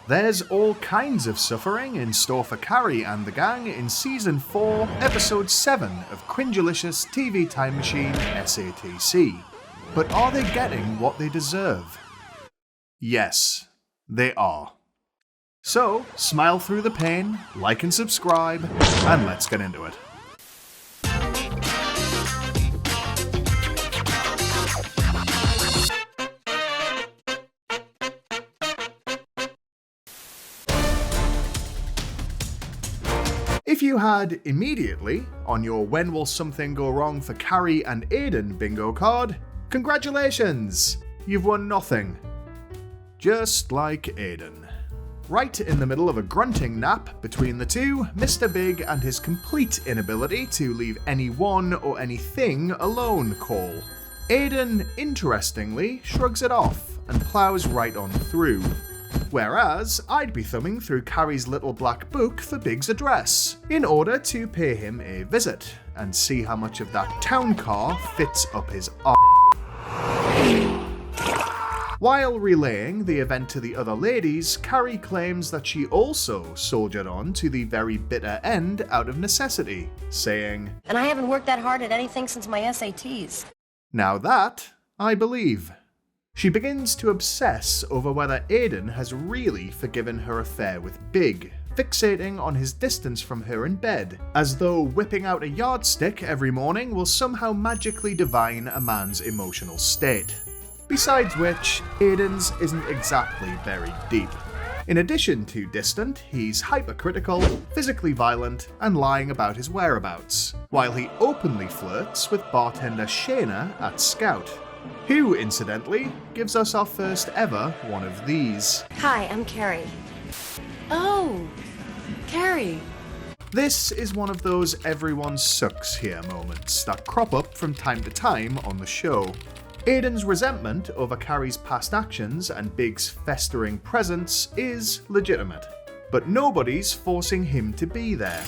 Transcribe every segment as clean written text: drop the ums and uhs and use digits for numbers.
There's all kinds of suffering in store for Carrie and the gang in Season 4, Episode 7 of Cringelicious TV Time Machine SATC. But are they getting what they deserve? Yes, they are. So, smile through the pain, like and subscribe, and let's get into it. If you had immediately on your When Will Something Go Wrong for Carrie and Aidan bingo card, congratulations! You've won nothing. Just like Aidan. Right in the middle of a grunting nap between the two, Mr. Big and his complete inability to leave anyone or anything alone call. Aidan, interestingly, shrugs it off and plows right on through. Whereas, I'd be thumbing through Carrie's little black book for Big's address, in order to pay him a visit, and see how much of that town car fits up his While relaying the event to the other ladies, Carrie claims that she also soldiered on to the very bitter end out of necessity, saying, "And I haven't worked that hard at anything since my SATs. Now that, I believe. She begins to obsess over whether Aidan has really forgiven her affair with Big, fixating on his distance from her in bed, as though whipping out a yardstick every morning will somehow magically divine a man's emotional state. Besides which, Aidan's isn't exactly buried deep. In addition to distant, he's hypercritical, physically violent, and lying about his whereabouts, while he openly flirts with bartender Shayna at Scout, who, incidentally, gives us our first ever one of these. Hi, I'm Carrie. Oh, Carrie. This is one of those everyone sucks here moments that crop up from time to time on the show. Aidan's resentment over Carrie's past actions and Big's festering presence is legitimate, but nobody's forcing him to be there.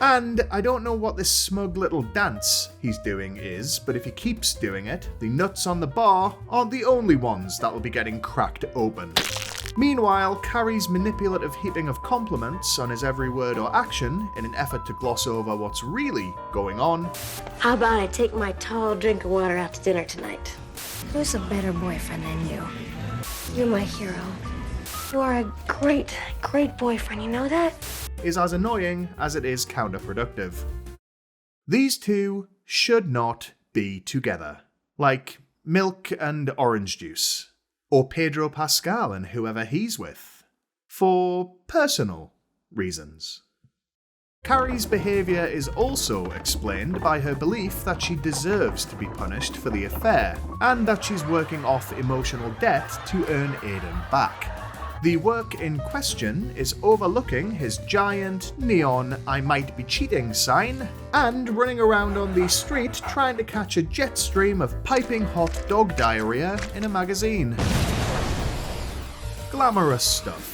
And I don't know what this smug little dance he's doing is, but if he keeps doing it, the nuts on the bar aren't the only ones that will be getting cracked open. Meanwhile, Carrie's manipulative heaping of compliments on his every word or action in an effort to gloss over what's really going on. How about I take my tall drink of water out to dinner tonight? Who's a better boyfriend than you? You're my hero. You are a great, great boyfriend, you know that? Is as annoying as it is counterproductive. These two should not be together. Like milk and orange juice. Or Pedro Pascal and whoever he's with. For personal reasons. Carrie's behaviour is also explained by her belief that she deserves to be punished for the affair, and that she's working off emotional debt to earn Aidan back. The work in question is overlooking his giant, neon, I might be cheating sign, and running around on the street trying to catch a jet stream of piping hot dog diarrhea in a magazine. Glamorous stuff.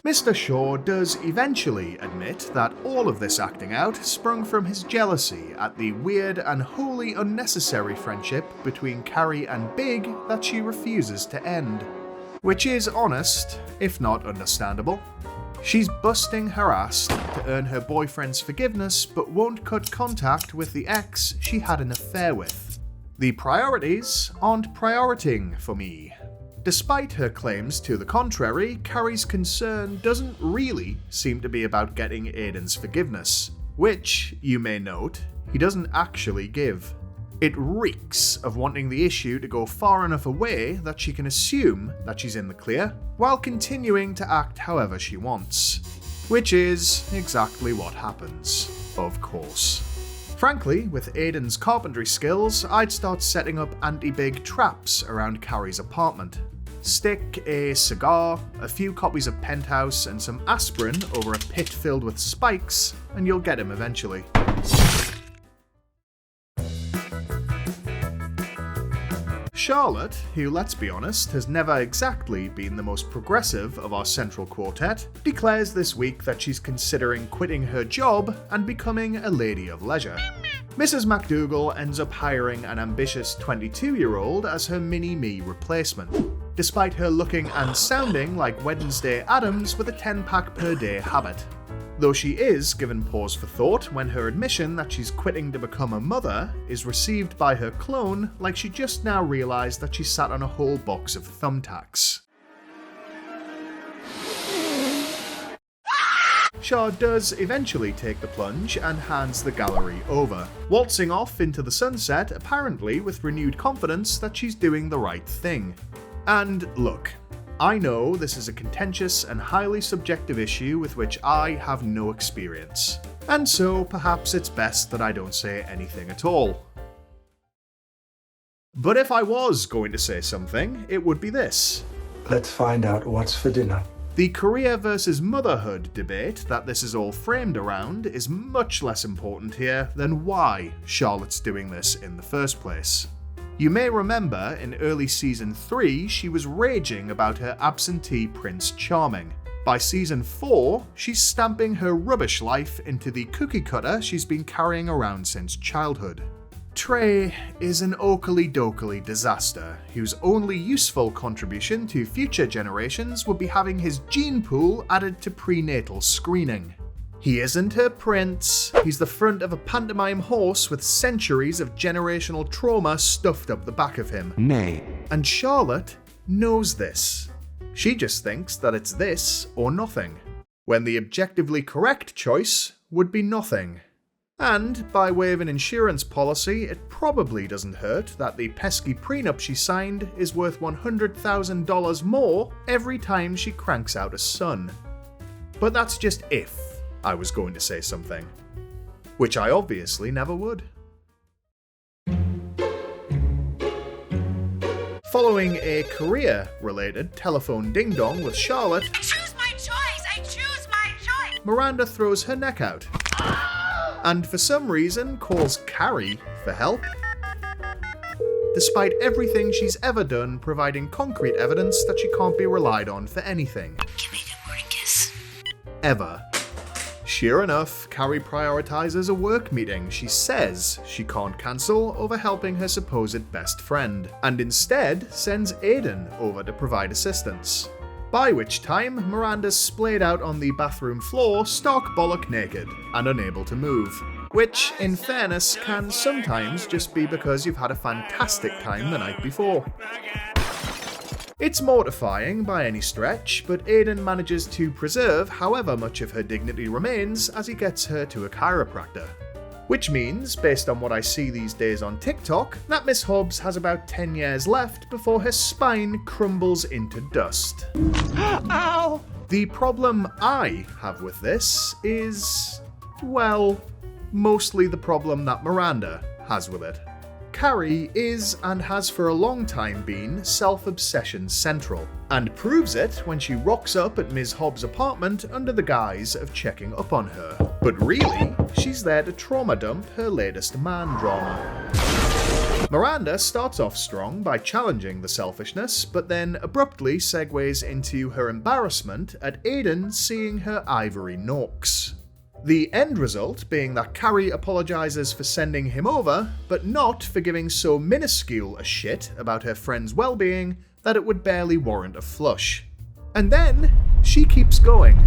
Mr. Shaw does eventually admit that all of this acting out sprung from his jealousy at the weird and wholly unnecessary friendship between Carrie and Big that she refuses to end. Which is honest, if not understandable. She's busting her ass to earn her boyfriend's forgiveness, but won't cut contact with the ex she had an affair with. The priorities aren't prioritizing for me. Despite her claims to the contrary, Carrie's concern doesn't really seem to be about getting Aidan's forgiveness, which, you may note, he doesn't actually give. It reeks of wanting the issue to go far enough away that she can assume that she's in the clear, while continuing to act however she wants. Which is exactly what happens, of course. Frankly, with Aidan's carpentry skills, I'd start setting up anti-Big traps around Carrie's apartment. Stick a cigar, a few copies of Penthouse, and some aspirin over a pit filled with spikes, and you'll get him eventually. Charlotte, who, let's be honest, has never exactly been the most progressive of our central quartet, declares this week that she's considering quitting her job and becoming a lady of leisure. Mrs. McDougal ends up hiring an ambitious 22-year-old as her mini-me replacement. despite her looking and sounding like Wednesday Addams with a 10-pack per day habit. Though she is given pause for thought when her admission that she's quitting to become a mother is received by her clone like she just now realised that she sat on a whole box of thumbtacks. Shaw does eventually take the plunge and hands the gallery over, waltzing off into the sunset apparently with renewed confidence that she's doing the right thing. And look, I know this is a contentious and highly subjective issue with which I have no experience, and so perhaps it's best that I don't say anything at all. But if I was going to say something, it would be this. Let's find out what's for dinner. The career versus motherhood debate that this is all framed around is much less important here than why Charlotte's doing this in the first place. You may remember in early season 3 she was raging about her absentee Prince Charming. By season 4, she's stamping her rubbish life into the cookie cutter she's been carrying around since childhood. Trey is an oakley-dokley disaster whose only useful contribution to future generations would be having his gene pool added to prenatal screening. He isn't her prince, he's the front of a pantomime horse with centuries of generational trauma stuffed up the back of him. Nay. And Charlotte knows this. She just thinks that it's this or nothing, when the objectively correct choice would be nothing. And, by way of an insurance policy, it probably doesn't hurt that the pesky prenup she signed is worth $100,000 more every time she cranks out a son. But that's just if I was going to say something. Which I obviously never would. Following a career-related telephone ding-dong with Charlotte, I choose my choice! I choose my choice! Miranda throws her neck out. And for some reason calls Carrie for help. Despite everything she's ever done providing concrete evidence that she can't be relied on for anything. Give me the morning kiss. Ever. Sure enough, Carrie prioritizes a work meeting she says she can't cancel over helping her supposed best friend, and instead sends Aidan over to provide assistance. By which time, Miranda's splayed out on the bathroom floor, stark bollock naked, and unable to move. Which, in fairness, can sometimes just be because you've had a fantastic time the night before. It's mortifying by any stretch, but Aidan manages to preserve however much of her dignity remains as he gets her to a chiropractor. Which means, based on what I see these days on TikTok, that Miss Hobbes has about 10 years left before her spine crumbles into dust. Ow! The problem I have with this is, well, mostly the problem that Miranda has with it. Carrie is, and has for a long time been, self-obsession central, and proves it when she rocks up at Ms. Hobbes' apartment under the guise of checking up on her. But really, she's there to trauma dump her latest man drama. Miranda starts off strong by challenging the selfishness, but then abruptly segues into her embarrassment at Aidan seeing her ivory nooks. The end result being that Carrie apologises for sending him over, but not for giving so minuscule a shit about her friend's well-being that it would barely warrant a flush. And then, she keeps going.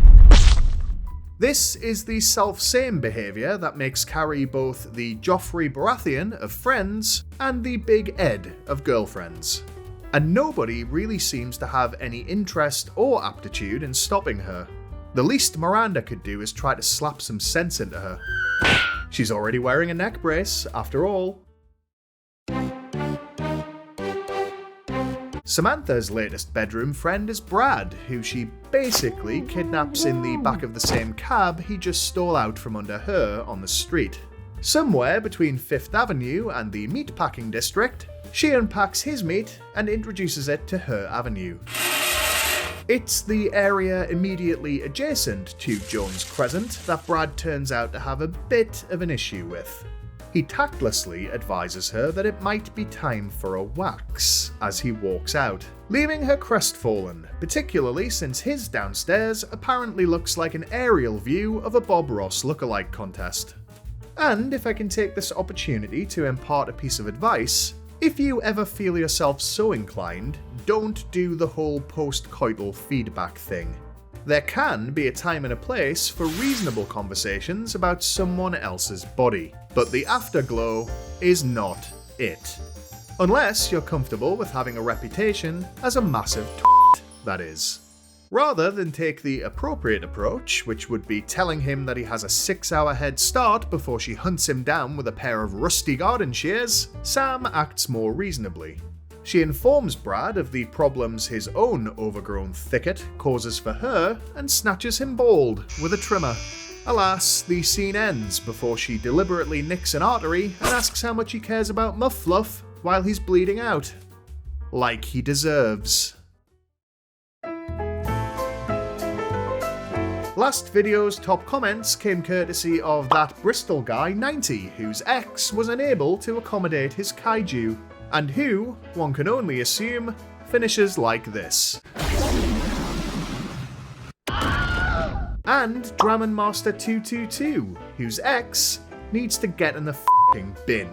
This is the self-same behaviour that makes Carrie both the Joffrey Baratheon of Friends and the Big Ed of Girlfriends. And nobody really seems to have any interest or aptitude in stopping her. The least Miranda could do is try to slap some sense into her. She's already wearing a neck brace, after all. Samantha's latest bedroom friend is Brad, who she basically kidnaps in the back of the same cab he just stole out from under her on the street. Somewhere between 5th Avenue and the meatpacking district, she unpacks his meat and introduces it to her avenue. It's the area immediately adjacent to Jones Crescent that Brad turns out to have a bit of an issue with. He tactlessly advises her that it might be time for a wax as he walks out, leaving her crestfallen, particularly since his downstairs apparently looks like an aerial view of a Bob Ross lookalike contest. And if I can take this opportunity to impart a piece of advice, If you ever feel yourself so inclined, don't do the whole post-coital feedback thing. There can be a time and a place for reasonable conversations about someone else's body, but the afterglow is not it. Unless you're comfortable with having a reputation as a massive that is. Rather than take the appropriate approach, which would be telling him that he has a 6-hour head start before she hunts him down with a pair of rusty garden shears, Sam acts more reasonably. She informs Brad of the problems his own overgrown thicket causes for her and snatches him bald with a trimmer. Alas, the scene ends before she deliberately nicks an artery and asks how much he cares about Muff Fluff while he's bleeding out. Like he deserves. Last video's top comments came courtesy of that Bristol guy 90, whose ex was unable to accommodate his kaiju, and who, one can only assume, finishes like this. And Dramon Master 222, whose ex needs to get in the f***ing bin.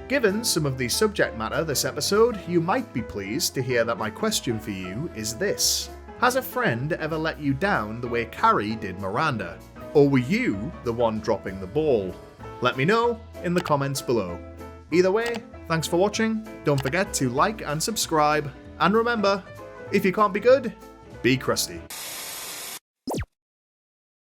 Given some of the subject matter this episode, you might be pleased to hear that my question for you is this. Has a friend ever let you down the way Carrie did Miranda? Or were you the one dropping the ball? Let me know in the comments below. Either way, thanks for watching, don't forget to like and subscribe, and remember, if you can't be good, be crusty.